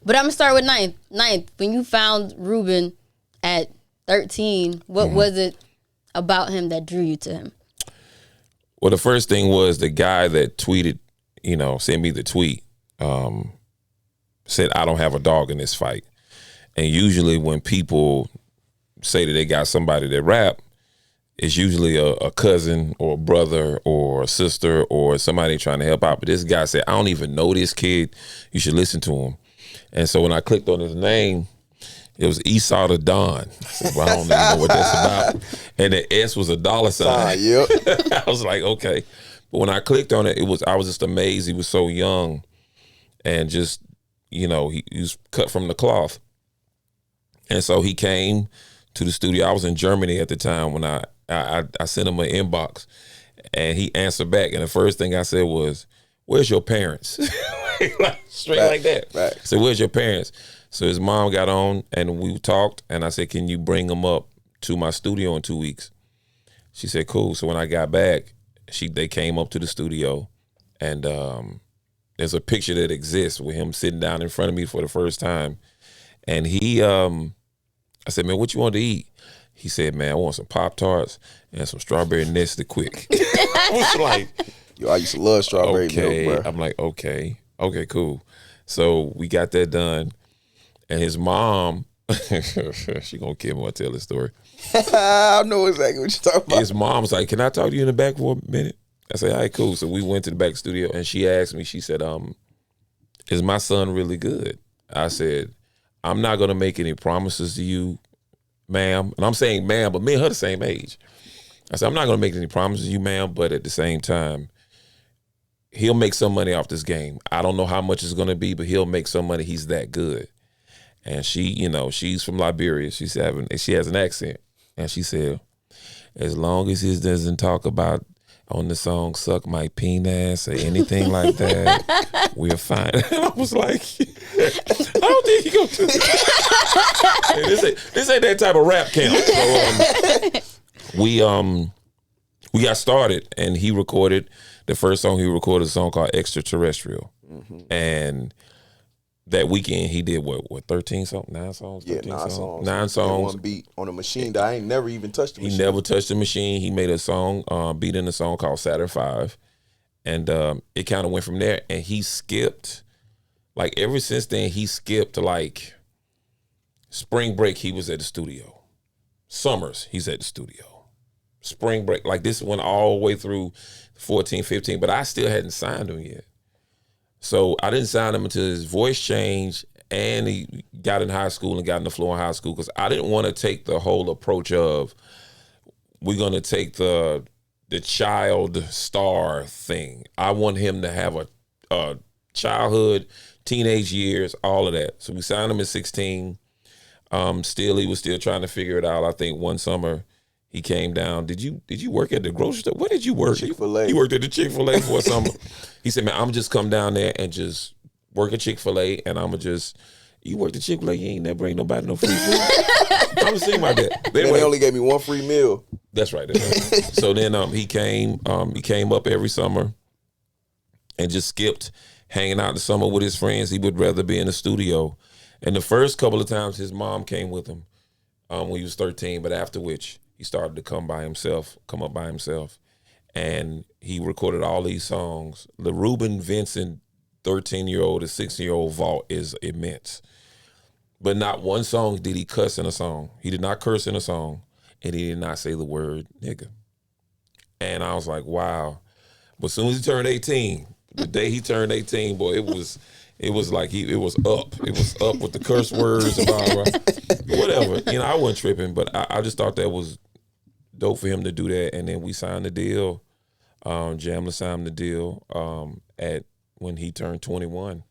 But I'm gonna start with ninth. Ninth, when you found Ruben at 13, what was it about him that drew you to him? Well, the first thing was the guy that tweeted, sent me the tweet, said, I don't have a dog in this fight. And usually when people say that they got somebody that rap, it's usually a cousin or a brother or a sister or somebody trying to help out. But this guy said, I don't even know this kid. You should listen to him. And so when I clicked on his name, it was Esau the Don. I said, well, I don't even know what that's about. And the S was a dollar sign. Yep. I was like, okay. But when I clicked on it, I was just amazed. He was so young and just, he was cut from the cloth. And so he came to the studio. I was in Germany at the time when I sent him an inbox and he answered back. And the first thing I said was, where's your parents? Straight right, like that. Right. So where's your parents? So his mom got on and we talked and I said, can you bring them up to my studio in 2 weeks? She said, cool. So when I got back, they came up to the studio and there's a picture that exists with him sitting down in front of me for the first time. And I said, man, what you want to eat? He said, man, I want some Pop-Tarts and some strawberry Nesquik. I was like, yo, I used to love strawberry milk, bro. I'm like, okay, cool. So we got that done. And his mom, she gonna kill me when I tell this story. I know exactly what you're talking about. His mom's like, can I talk to you in the back for a minute? I said, all right, cool. So we went to the back studio and she asked me, she said, is my son really good? I said, I'm not gonna make any promises to you, ma'am. And I'm saying ma'am, but me and her the same age. I said, I'm not gonna make any promises to you, ma'am, but at the same time, he'll make some money off this game. I don't know how much it's gonna be, but he'll make some money. He's that good. And she, she's from Liberia. She has an accent. And she said, as long as he doesn't talk about on the song Suck My Penis or anything like that, we're fine. And I was like, I don't think he gonna do that. Hey, this ain't that type of rap camp. So we got started and he recorded the first song. He recorded a song called Extraterrestrial. And that weekend he did what 13 something, 9 songs? Yeah, 9 songs. 9 songs. One beat on a machine that I ain't never even touched the machine. He never touched the machine. He made a song, beat in a song called Saturn 5. And it kind of went from there. And he skipped, like ever since then, he skipped like spring break, he was at the studio. Summers, he's at the studio. Spring break, like this went all the way through 14, 15, but I still hadn't signed him yet. So I didn't sign him until his voice changed and he got in high school and got in the floor in high school because I didn't want to take the whole approach of we're going to take the child star thing. I want him to have a childhood, teenage years, all of that. So we signed him at 16. He was still trying to figure it out. I think one summer he came down. Did you work at the grocery store? Where did you work? Chick-fil-A. You worked at the Chick-fil-A for a summer. He said, man, I'm just come down there and just work at Chick-fil-A and I'm just, you worked at Chick-fil-A, you ain't never bring nobody no free food. I was thinking about that. They only gave me one free meal. That's right. So then he came up every summer and just skipped hanging out in the summer with his friends. He would rather be in the studio. And the first couple of times his mom came with him when he was 13, but after which he started to come up by himself. And he recorded all these songs. The Ruben Vincent 13-year-old to 16-year-old vault is immense. But not one song did he cuss in a song. He did not curse in a song. And he did not say the word nigga. And I was like, wow. But as soon as he turned 18, the day he turned 18, boy, it was like it was up. It was up with the curse words and blah, blah. Whatever. I wasn't tripping, but I just thought that was dope for him to do that. And then we signed the deal. Jamla signed the deal when he turned 21.